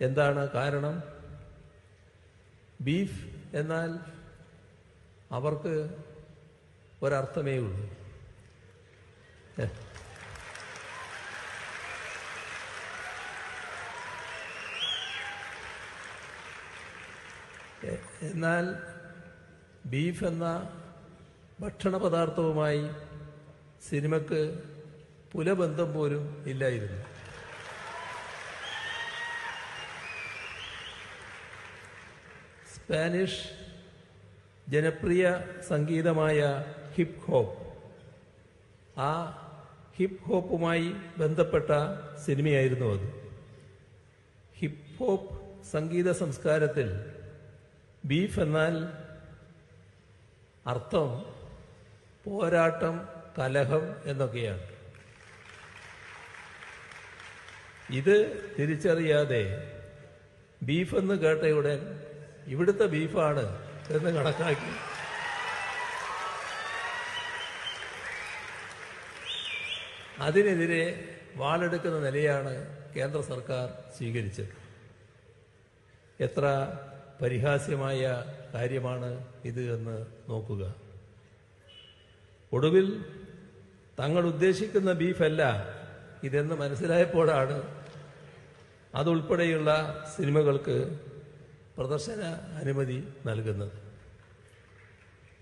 എന്താണ് കാരണം? ബീഫ് എന്നാൽ അവർക്ക് ഒരർത്ഥമേ ഉള്ളൂ. എന്നാൽ ബീഫ് എന്ന ഭക്ഷണ പദാർത്ഥവുമായി സിനിമയ്ക്ക് പുലബന്ധം പോലും ഇല്ലായിരുന്നു. സ്പാനിഷ് ജനപ്രിയ സംഗീതമായ ഹിപ്പ് ഹോപ്പ്, ആ ഹിപ്പ് ഹോപ്പുമായി ബന്ധപ്പെട്ട സിനിമയായിരുന്നു അത്. ഹിപ്പ് ഹോപ്പ് സംഗീത സംസ്കാരത്തിൽ ബീഫ് എന്നാൽ അർത്ഥം പോരാട്ടം, കലഹം എന്നൊക്കെയാണ്. ഇത് തിരിച്ചറിയാതെ ബീഫ് എന്ന് കേട്ടയുടൻ ഇവിടുത്തെ ബീഫാണ് എന്ന് കണക്കാക്കി അതിനെതിരെ വാളെടുക്കുന്ന നിലയാണ് കേന്ദ്ര സർക്കാർ സ്വീകരിച്ചത്. എത്ര പരിഹാസ്യമായ കാര്യമാണ് ഇത് എന്ന് നോക്കുക. ഒടുവിൽ തങ്ങൾ ഉദ്ദേശിക്കുന്ന ബീഫല്ല ഇതെന്ന് മനസ്സിലായപ്പോഴാണ് അതുൾപ്പെടെയുള്ള സിനിമകൾക്ക് പ്രദർശന അനുമതി നൽകുന്നത്.